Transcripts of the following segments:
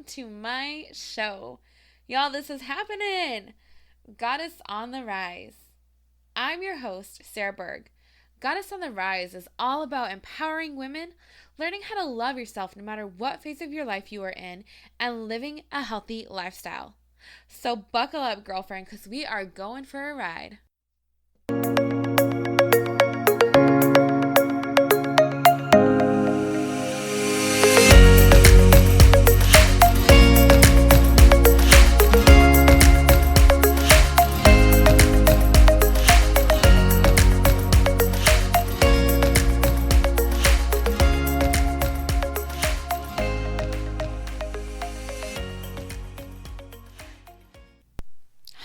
to my show. Y'all, this is happening. Goddess on the Rise. I'm your host, Sarah Berg. Goddess on the Rise is all about empowering women, learning how to love yourself no matter what phase of your life you are in, and living a healthy lifestyle. So buckle up, girlfriend, because we are going for a ride.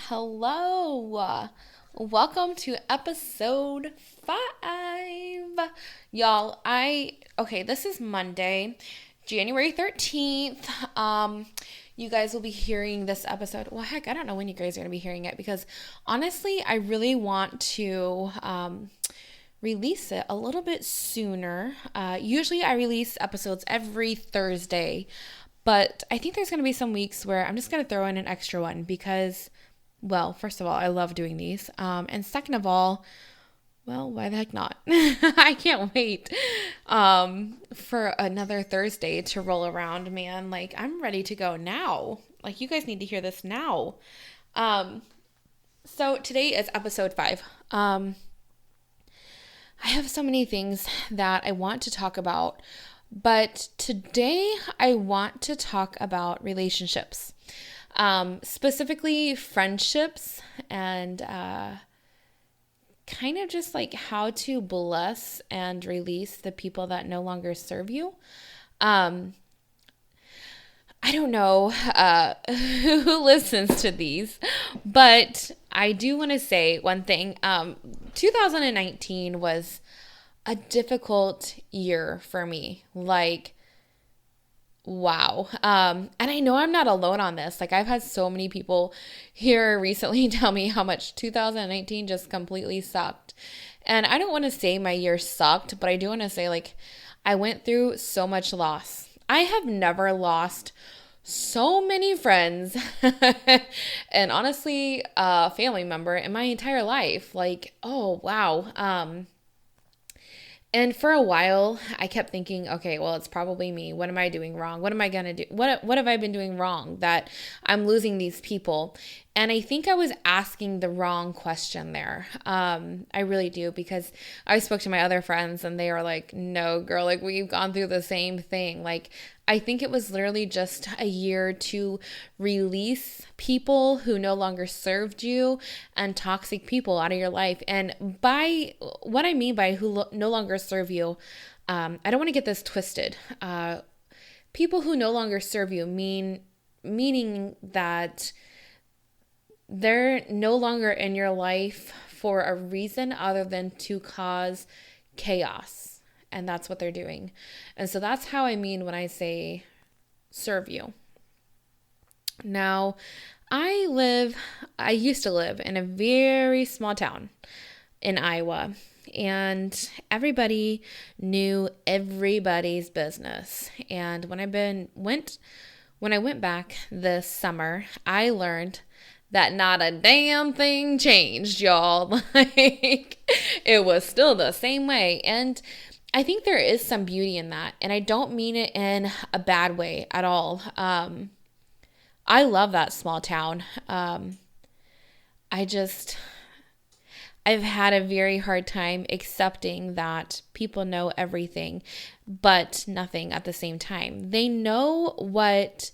Hello. Welcome to episode 5. Y'all, this is Monday, January 13th. You guys will be hearing this episode. Well, heck, I don't know when you guys are going to be hearing it because honestly, I really want to release it a little bit sooner. Usually I release episodes every Thursday, but I think there's going to be some weeks where I'm just going to throw in an extra one because, well, first of all, I love doing these. And second of all, well, why the heck not? I can't wait for another Thursday to roll around, man. Like, I'm ready to go now. Like, you guys need to hear this now. So today is episode 5. I have so many things that I want to talk about, but today I want to talk about relationships. Specifically friendships and kind of just like how to bless and release the people that no longer serve you. I don't know who listens to these, but I do want to say one thing. 2019 was a difficult year for me. Like, wow. And I know I'm not alone on this. Like, I've had so many people here recently tell me how much 2019 just completely sucked. And I don't want to say my year sucked, but I do want to say, like, I went through so much loss. I have never lost so many friends and honestly, a family member in my entire life. Like, oh, wow. And for a while, I kept thinking, okay, well, it's probably me. What am I doing wrong? What am I going to do? What have I been doing wrong that I'm losing these people? And I think I was asking the wrong question there. I really do, because I spoke to my other friends and they were like, no, girl, like we've gone through the same thing. Like, I think it was literally just a year to release people who no longer served you and toxic people out of your life. And by what I mean by who no longer serve you, I don't want to get this twisted. People who no longer serve you meaning that they're no longer in your life for a reason other than to cause chaos. And that's what they're doing. And so that's how I mean when I say serve you. Now, I used to live in a very small town in Iowa, and everybody knew everybody's business. And when I went back this summer, I learned that not a damn thing changed, y'all. Like, it was still the same way. And I think there is some beauty in that. And I don't mean it in a bad way at all. I love that small town. I've had a very hard time accepting that people know everything, but nothing at the same time. They know what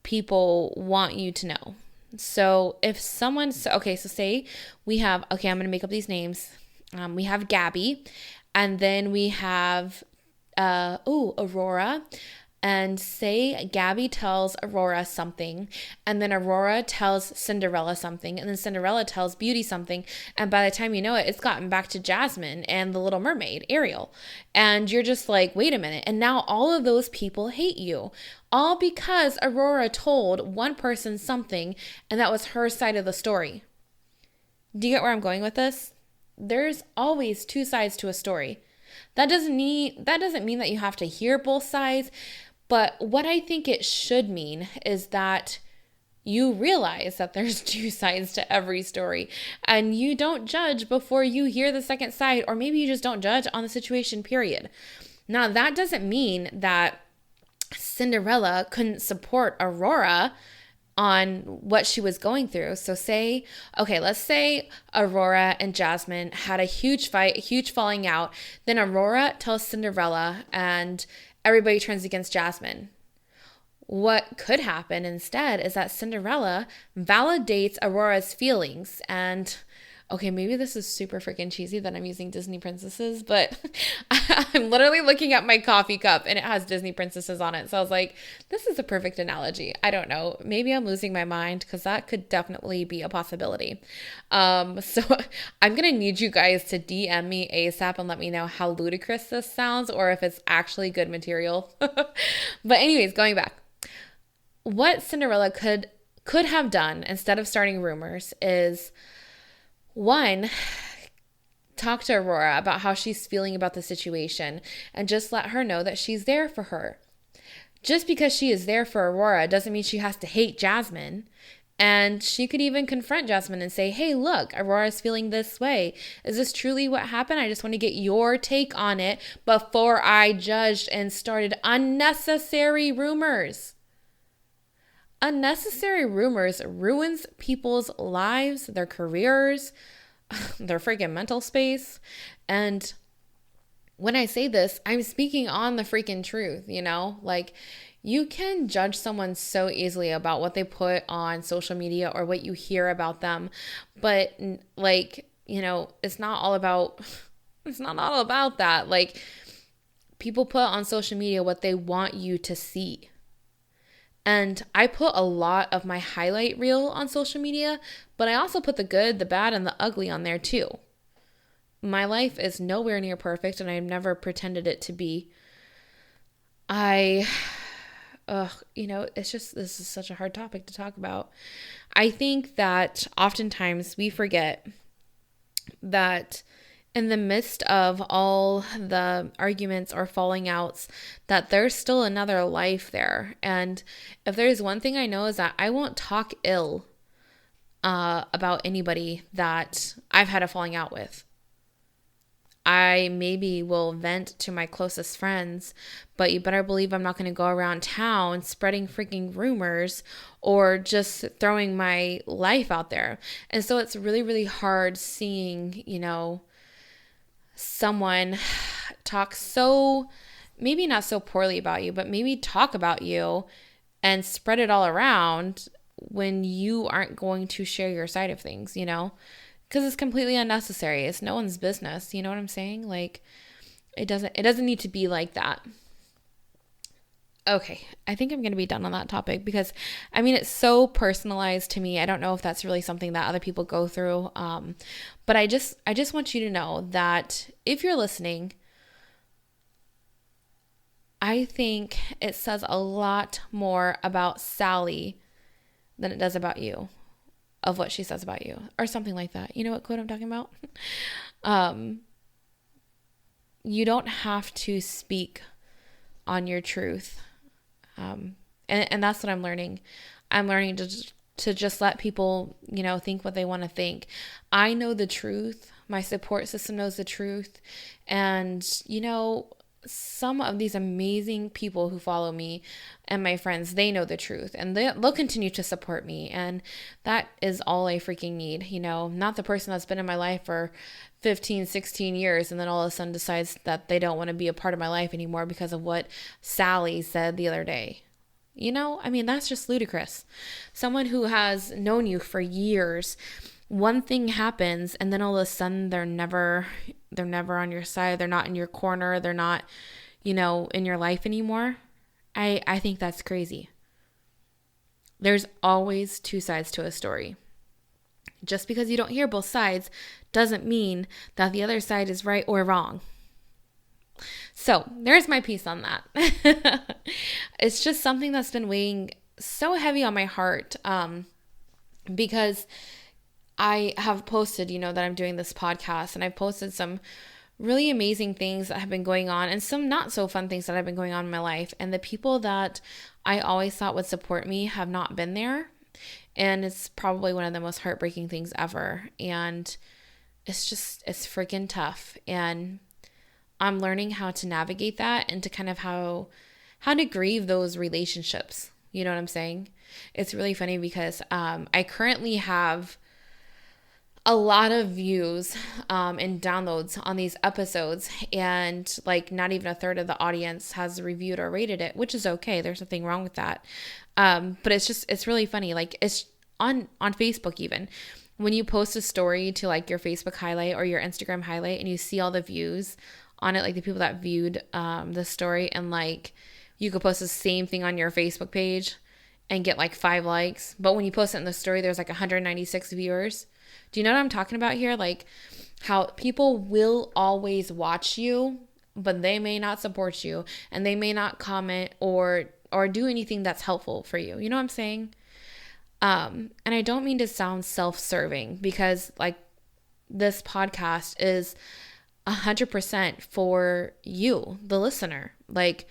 people want you to know. So if someone, so say we have, I'm going to make up these names. We have Gabby, and then we have, Aurora. And say Gabby tells Aurora something, and then Aurora tells Cinderella something, and then Cinderella tells Beauty something, and by the time you know it, it's gotten back to Jasmine and the Little Mermaid, Ariel. And you're just like, wait a minute. And now all of those people hate you, all because Aurora told one person something, and that was her side of the story. Do you get where I'm going with this? There's always two sides to a story. That doesn't mean that you have to hear both sides. But what I think it should mean is that you realize that there's two sides to every story, and you don't judge before you hear the second side, or maybe you just don't judge on the situation, period. Now, that doesn't mean that Cinderella couldn't support Aurora on what she was going through. So let's say Aurora and Jasmine had a huge fight, a huge falling out. Then Aurora tells Cinderella and everybody turns against Jasmine. What could happen instead is that Cinderella validates Aurora's feelings. And okay, maybe this is super freaking cheesy that I'm using Disney princesses, but I'm literally looking at my coffee cup and it has Disney princesses on it. So I was like, this is a perfect analogy. I don't know. Maybe I'm losing my mind, because that could definitely be a possibility. So I'm going to need you guys to DM me ASAP and let me know how ludicrous this sounds, or if it's actually good material. But anyways, going back. What Cinderella could have done instead of starting rumors is, one, talk to Aurora about how she's feeling about the situation and just let her know that she's there for her. Just because she is there for Aurora doesn't mean she has to hate Jasmine. And she could even confront Jasmine and say, hey, look, Aurora's feeling this way. Is this truly what happened? I just want to get your take on it before I judged and started unnecessary rumors. Unnecessary rumors ruins people's lives, their careers, their freaking mental space. And when I say this, I'm speaking on the freaking truth, Like, you can judge someone so easily about what they put on social media or what you hear about them. But it's not all about that. Like, people put on social media what they want you to see. And I put a lot of my highlight reel on social media, but I also put the good, the bad, and the ugly on there too. My life is nowhere near perfect, and I've never pretended it to be. This is such a hard topic to talk about. I think that oftentimes we forget that in the midst of all the arguments or falling outs, that there's still another life there. And if there's one thing I know, is that I won't talk ill about anybody that I've had a falling out with. I maybe will vent to my closest friends, but you better believe I'm not going to go around town spreading freaking rumors or just throwing my life out there. And so it's really, really hard seeing, someone talk so, maybe not so poorly about you, but maybe talk about you and spread it all around when you aren't going to share your side of things, because it's completely unnecessary. It's no one's business. You know what I'm saying? Like, it doesn't need to be like that. Okay, I think I'm going to be done on that topic, because it's so personalized to me. I don't know if that's really something that other people go through. But I just want you to know that if you're listening, I think it says a lot more about Sally than it does about you, of what she says about you, or something like that. You know what quote I'm talking about? You don't have to speak on your truth. And that's what I'm learning. I'm learning to just let people, think what they want to think. I know the truth. My support system knows the truth. And, some of these amazing people who follow me and my friends, they know the truth, and they'll continue to support me. And that is all I freaking need. Not the person that's been in my life for 15, 16 years and then all of a sudden decides that they don't want to be a part of my life anymore because of what Sally said the other day. That's just ludicrous. Someone who has known you for years, one thing happens and then all of a sudden they're never on your side. They're not in your corner. They're not, in your life anymore. I think that's crazy. There's always two sides to a story. Just because you don't hear both sides doesn't mean that the other side is right or wrong. So there's my piece on that. It's just something that's been weighing so heavy on my heart, because I have posted, that I'm doing this podcast, and I've posted some really amazing things that have been going on and some not so fun things that have been going on in my life. And the people that I always thought would support me have not been there. And it's probably one of the most heartbreaking things ever. And it's freaking tough. And I'm learning how to navigate that and to kind of how to grieve those relationships. You know what I'm saying? It's really funny because I currently have a lot of views and downloads on these episodes, and like not even a third of the audience has reviewed or rated it, which is okay. There's nothing wrong with that. But it's really funny. Like it's on Facebook, even when you post a story to like your Facebook highlight or your Instagram highlight and you see all the views on it, like the people that viewed the story, and like you could post the same thing on your Facebook page and get like 5 likes. But when you post it in the story, there's like 196 viewers. Do you know what I'm talking about here? Like how people will always watch you, but they may not support you and they may not comment or do anything that's helpful for you. You know what I'm saying? And I don't mean to sound self-serving, because like this podcast is 100% for you, the listener. Like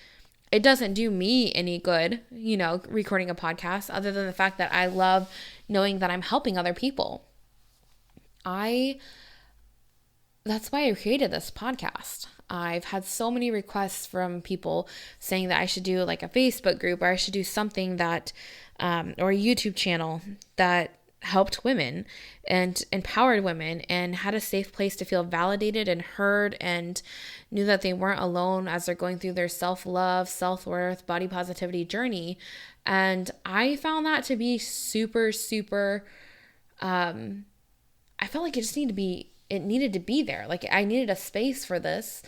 it doesn't do me any good, you know, recording a podcast, other than the fact that I love knowing that I'm helping other people. That's why I created this podcast. I've had so many requests from people saying that I should do like a Facebook group, or I should do something that, or a YouTube channel that helped women and empowered women and had a safe place to feel validated and heard and knew that they weren't alone as they're going through their self-love, self-worth, body positivity journey. And I found that to be super, super, I felt like it needed to be there. Like I needed a space for this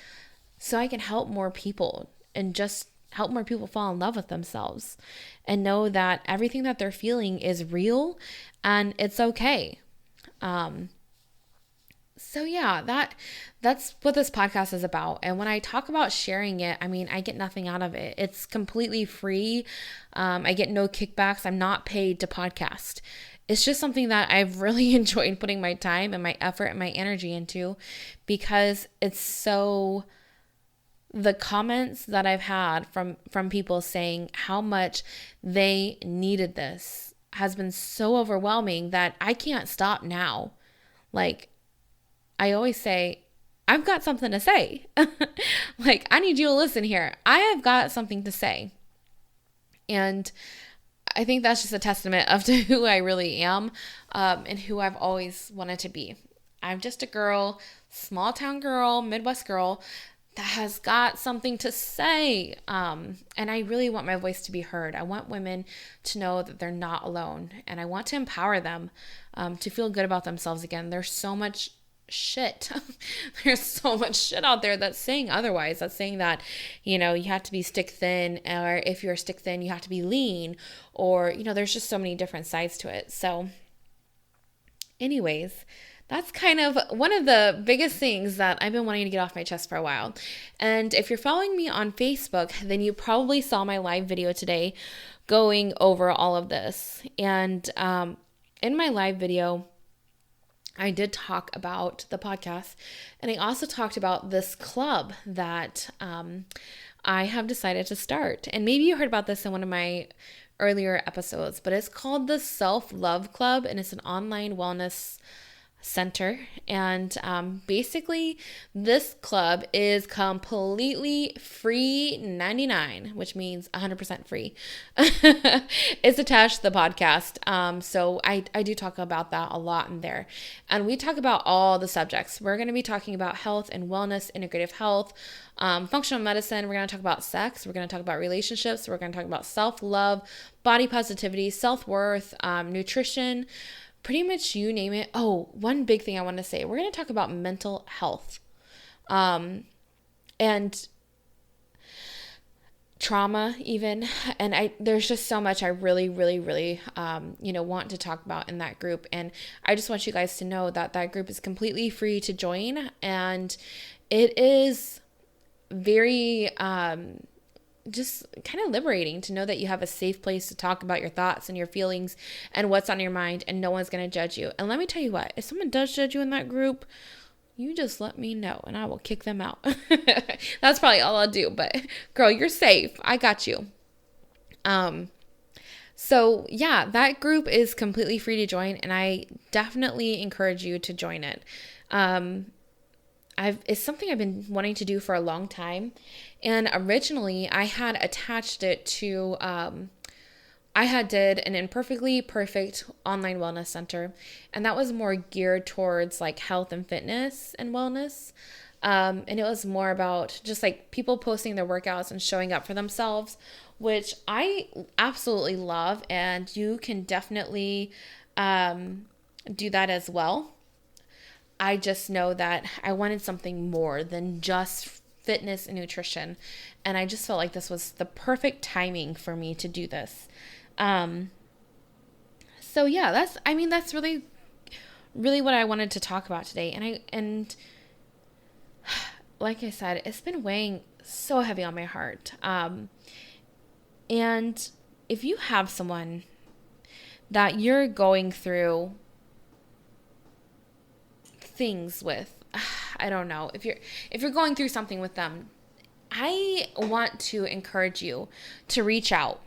so I can help more people and just help more people fall in love with themselves and know that everything that they're feeling is real and it's okay. So yeah, that's what this podcast is about. And when I talk about sharing it, I mean, I get nothing out of it. It's completely free. I get no kickbacks. I'm not paid to podcast. It's just something that I've really enjoyed putting my time and my effort and my energy into, because it's so, the comments that I've had from people saying how much they needed this has been so overwhelming that I can't stop now. Like I always say, I've got something to say. Like I need you to listen here. I have got something to say. And I think that's just a testament of to who I really am, and who I've always wanted to be. I'm just a girl, small town girl, Midwest girl that has got something to say. And I really want my voice to be heard. I want women to know that they're not alone, and I want to empower them to feel good about themselves again. There's so much shit. There's so much shit out there that's saying otherwise. That's saying that, you know, you have to be stick thin, or if you're stick thin, you have to be lean, or, you know, there's just so many different sides to it. So anyways, that's kind of one of the biggest things that I've been wanting to get off my chest for a while. And if you're following me on Facebook, then you probably saw my live video today going over all of this. And in my live video, I did talk about the podcast, and I also talked about this club that I have decided to start. And maybe you heard about this in one of my earlier episodes, but it's called the Self-Love Club, and it's an online wellness center. And basically this club is completely free 99, which means 100% free. It's attached to the podcast. So I do talk about that a lot in there, and we talk about all the subjects. We're going to be talking about health and wellness, integrative health, functional medicine. We're going to talk about sex. We're going to talk about relationships. We're going to talk about self-love, body positivity, self-worth, nutrition, pretty much you name it. Oh, one big thing I want to say, we're going to talk about mental health, and trauma even. And there's just so much I really, really, really, want to talk about in that group. And I just want you guys to know that that group is completely free to join. And it is very, just kind of liberating to know that you have a safe place to talk about your thoughts and your feelings and what's on your mind, and no one's going to judge you. And let me tell you what, if someone does judge you in that group, you just let me know and I will kick them out. That's probably all I'll do. But girl, you're safe. I got you. So yeah, that group is completely free to join, and I definitely encourage you to join it. It's something I've been wanting to do for a long time, and originally I had attached it to I had did an Imperfectly Perfect online wellness center, and that was more geared towards like health and fitness and wellness. And it was more about just like people posting their workouts and showing up for themselves, which I absolutely love. And you can definitely do that as well. I just know that I wanted something more than just fitness and nutrition. And I just felt like this was the perfect timing for me to do this. So yeah, that's really, really what I wanted to talk about today. And like I said, it's been weighing so heavy on my heart. And if you have someone that you're going through things with, I don't know, if you're going through something with them, I want to encourage you to reach out.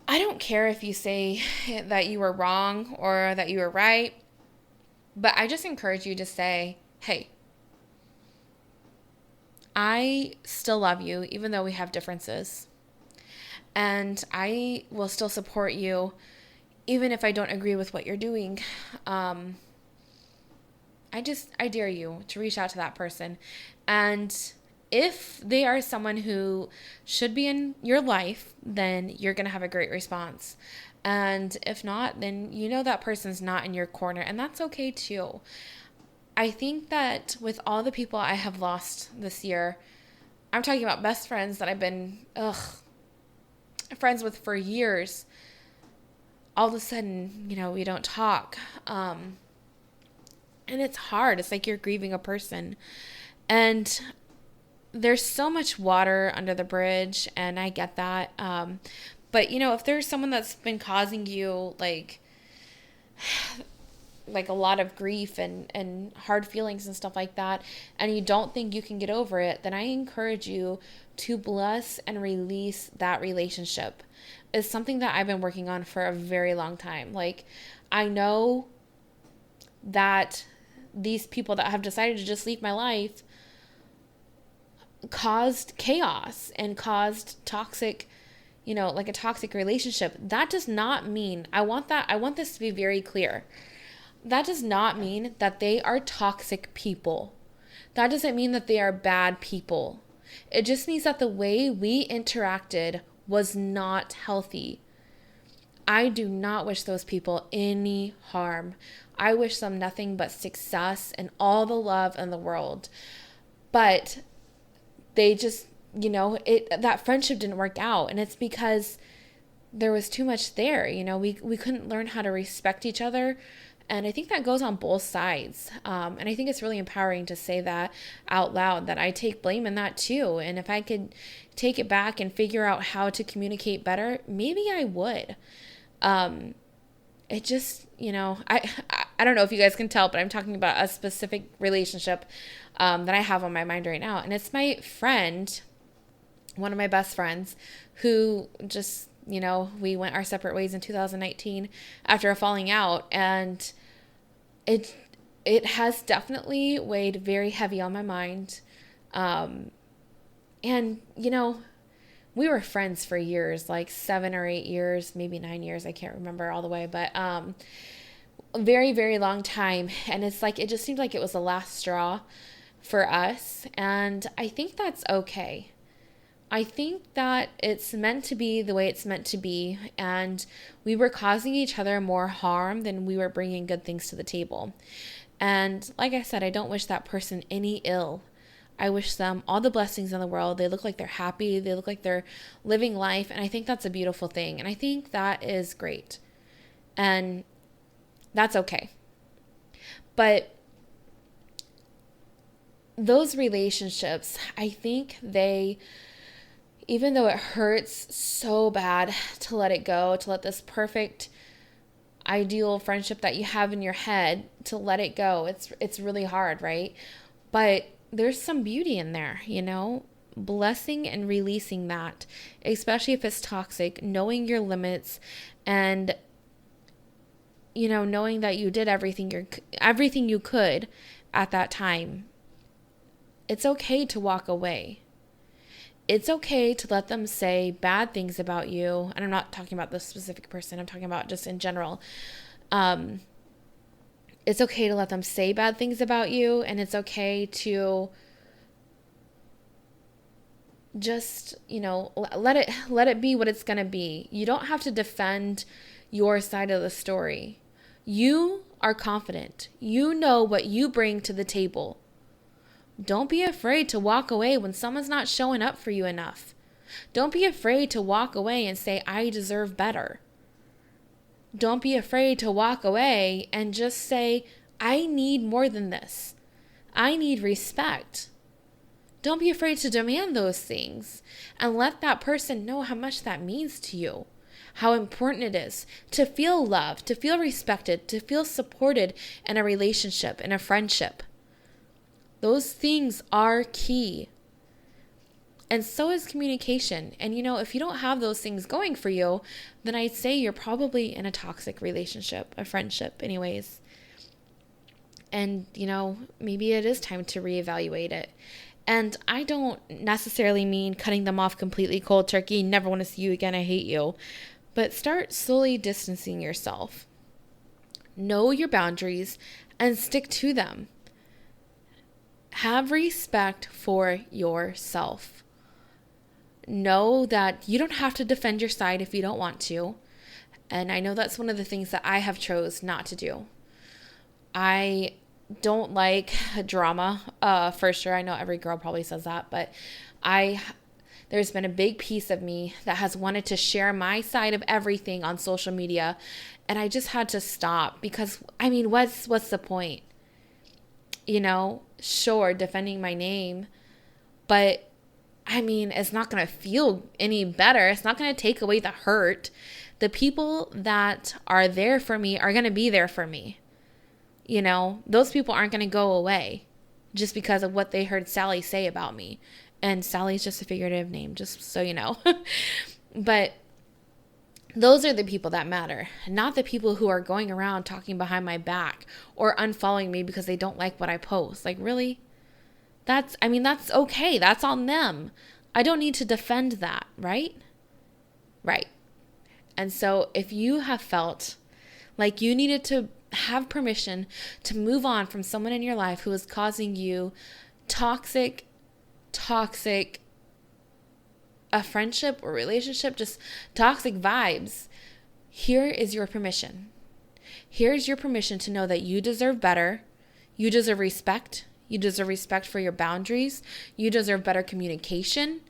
I don't care if you say that you were wrong or that you were right, but I just encourage you to say, hey, I still love you even though we have differences. And I will still support you even if I don't agree with what you're doing. I dare you to reach out to that person. And if they are someone who should be in your life, then you're going to have a great response. And if not, then you know that person's not in your corner, and that's okay too. I think that with all the people I have lost this year, I'm talking about best friends that I've been friends with for years. All of a sudden, we don't talk. And it's hard. It's like you're grieving a person. And there's so much water under the bridge, and I get that. But if there's someone that's been causing you like a lot of grief and hard feelings and stuff like that, and you don't think you can get over it, then I encourage you to bless and release that relationship. It's something that I've been working on for a very long time. Like, I know that these people that have decided to just leave my life caused chaos and caused toxic, like a toxic relationship. That does not mean, I want this to be very clear. That does not mean that they are toxic people. That doesn't mean that they are bad people. It just means that the way we interacted was not healthy. I do not wish those people any harm. I wish them nothing but success and all the love in the world. But they just, that friendship didn't work out. And it's because there was too much there. We couldn't learn how to respect each other. And I think that goes on both sides. And I think it's really empowering to say that out loud, that I take blame in that too. And if I could take it back and figure out how to communicate better, maybe I would. It just, I don't know if you guys can tell, but I'm talking about a specific relationship that I have on my mind right now. And it's my friend, one of my best friends, who just, we went our separate ways in 2019 after a falling out. And it has definitely weighed very heavy on my mind. And, we were friends for years, like 7 or 8 years, maybe 9 years. I can't remember all the way, but a very, very long time. And it's like, it just seemed like it was the last straw for us. And I think that's okay. I think that it's meant to be the way it's meant to be. And we were causing each other more harm than we were bringing good things to the table. And like I said, I don't wish that person any ill. I wish them all the blessings in the world. They look like they're happy. They look like they're living life. And I think that's a beautiful thing. And I think that is great. And that's okay. But those relationships, I think even though it hurts so bad to let it go, to let this perfect ideal friendship that you have in your head, to let it go. It's really hard, right? But there's some beauty in there, blessing and releasing that, especially if it's toxic, knowing your limits, and knowing that you did everything you could at that time. It's okay to walk away. It's okay to let them say bad things about you. And I'm not talking about this specific person. I'm talking about just in general. It's okay to let them say bad things about you. And it's okay to just, let it be what it's going to be. You don't have to defend your side of the story. You are confident. You know what you bring to the table. Don't be afraid to walk away when someone's not showing up for you enough. Don't be afraid to walk away and say, I deserve better. Don't be afraid to walk away and just say, I need more than this. I need respect. Don't be afraid to demand those things, and let that person know how much that means to you, how important it is to feel loved, to feel respected, to feel supported in a relationship, in a friendship. Those things are key. And so is communication. And if you don't have those things going for you, then I'd say you're probably in a toxic relationship, a friendship anyways. And, maybe it is time to reevaluate it. And I don't necessarily mean cutting them off completely cold turkey, never want to see you again, I hate you. But start slowly distancing yourself. Know your boundaries and stick to them. Have respect for yourself. Know that you don't have to defend your side if you don't want to. And I know that's one of the things that I have chose not to do. I don't like drama, for sure. I know every girl probably says that, but there's been a big piece of me that has wanted to share my side of everything on social media. And I just had to stop because, what's the point? Sure, defending my name, but it's not going to feel any better. It's not going to take away the hurt. The people that are there for me are going to be there for me. Those people aren't going to go away just because of what they heard Sally say about me. And Sally's just a figurative name, just so you know. But those are the people that matter, not the people who are going around talking behind my back or unfollowing me because they don't like what I post. Like, really? That's okay. That's on them. I don't need to defend that, right? Right. And so if you have felt like you needed to have permission to move on from someone in your life who is causing you toxic, a friendship or relationship, just toxic vibes, here is your permission. Here's your permission to know that you deserve better. You deserve respect. You deserve respect for your boundaries. You deserve better communication.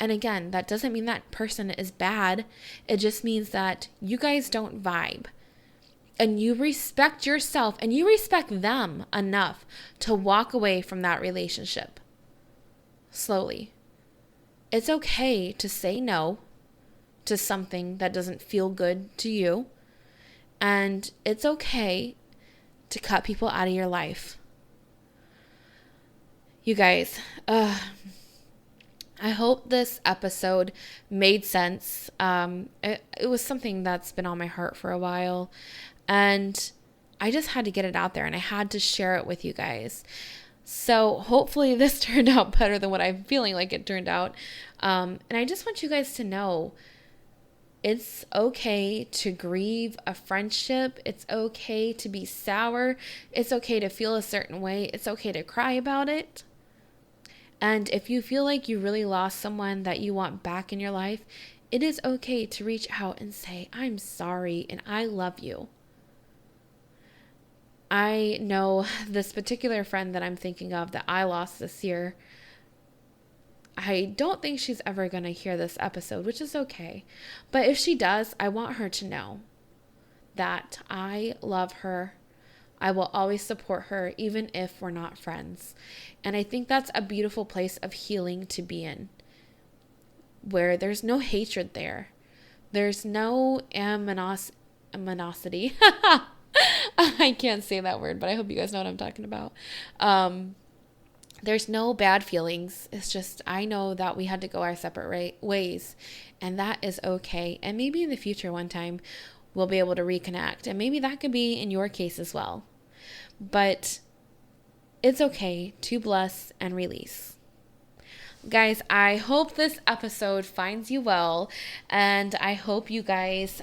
And again, that doesn't mean that person is bad. It just means that you guys don't vibe. And you respect yourself and you respect them enough to walk away from that relationship. Slowly. It's okay to say no to something that doesn't feel good to you. And it's okay to cut people out of your life. You guys, I hope this episode made sense. It was something that's been on my heart for a while. And I just had to get it out there and I had to share it with you guys. So hopefully this turned out better than what I'm feeling like it turned out. And I just want you guys to know it's okay to grieve a friendship. It's okay to be sour. It's okay to feel a certain way. It's okay to cry about it. And if you feel like you really lost someone that you want back in your life, it is okay to reach out and say, I'm sorry and I love you. I know this particular friend that I'm thinking of that I lost this year. I don't think she's ever going to hear this episode, which is okay. But if she does, I want her to know that I love her. I will always support her, even if we're not friends. And I think that's a beautiful place of healing to be in, where there's no hatred there. There's no monosity. I can't say that word, but I hope you guys know what I'm talking about. There's no bad feelings. It's just, I know that we had to go our separate ways, and that is okay. And maybe in the future, one time, we'll be able to reconnect. And maybe that could be in your case as well. But it's okay to bless and release. Guys, I hope this episode finds you well, and I hope you guys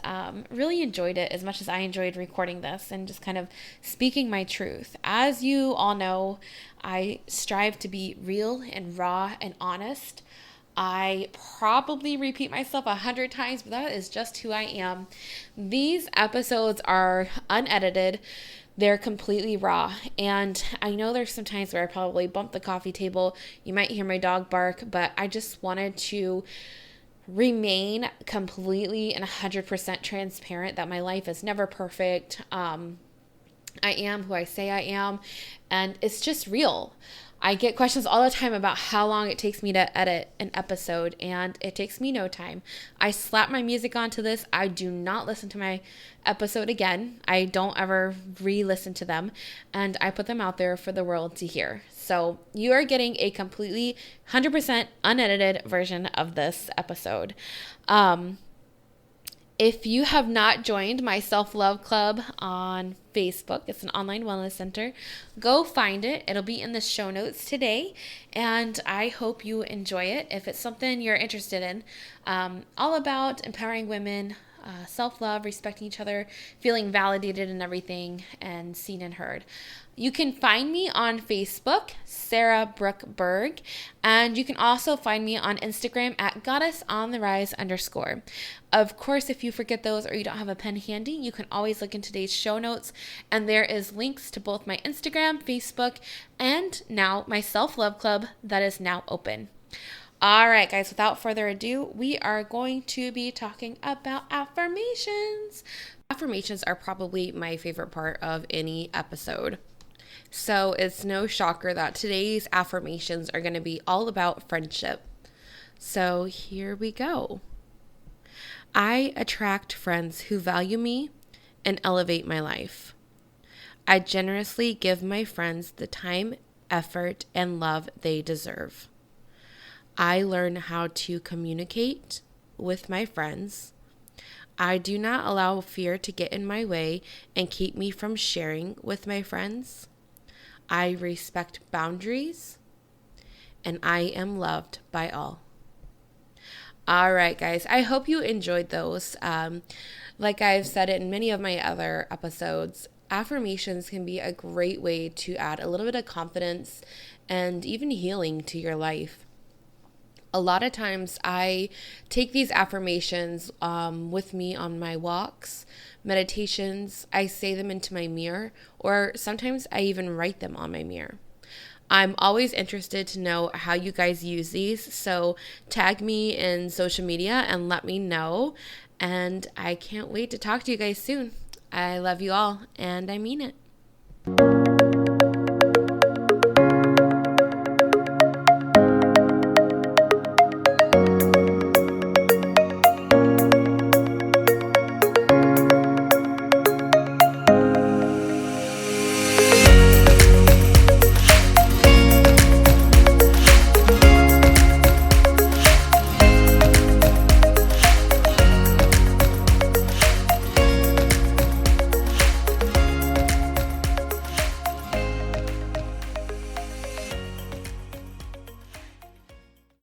really enjoyed it as much as I enjoyed recording this and just kind of speaking my truth. As you all know, I strive to be real and raw and honest. I probably repeat myself 100 times, but that is just who I am. These episodes are unedited. They're completely raw. And I know there's some times where I probably bump the coffee table. You might hear my dog bark, but I just wanted to remain completely and 100% transparent that my life is never perfect. I am who I say I am, and it's just real. I get questions all the time about how long it takes me to edit an episode, and it takes me no time. I slap my music onto this. I do not listen to my episode again. I don't ever re-listen to them, and I put them out there for the world to hear. So you are getting a completely 100% unedited version of this episode. If you have not joined my Self-Love Club on Facebook, it's an online wellness center, go find it. It'll be in the show notes today, and I hope you enjoy it. If it's something you're interested in, all about empowering women, self-love, respecting each other, feeling validated in everything, and seen and heard. You can find me on Facebook, Sarah Brooke Berg, and you can also find me on Instagram at goddessontherise_. Of course, if you forget those or you don't have a pen handy, you can always look in today's show notes, and there is links to both my Instagram, Facebook, and now my Self-Love Club that is now open. All right, guys, without further ado, we are going to be talking about affirmations. Affirmations are probably my favorite part of any episode. So it's no shocker that today's affirmations are going to be all about friendship. So here we go. I attract friends who value me and elevate my life. I generously give my friends the time, effort, and love they deserve. I learn how to communicate with my friends. I do not allow fear to get in my way and keep me from sharing with my friends. I respect boundaries, and I am loved by all. All right, guys, I hope you enjoyed those. Like I've said it in many of my other episodes, affirmations can be a great way to add a little bit of confidence and even healing to your life. A lot of times I take these affirmations with me on my walks, meditations. I say them into my mirror, or sometimes I even write them on my mirror. I'm always interested to know how you guys use these, so tag me in social media and let me know. And I can't wait to talk to you guys soon. I love you all, and I mean it.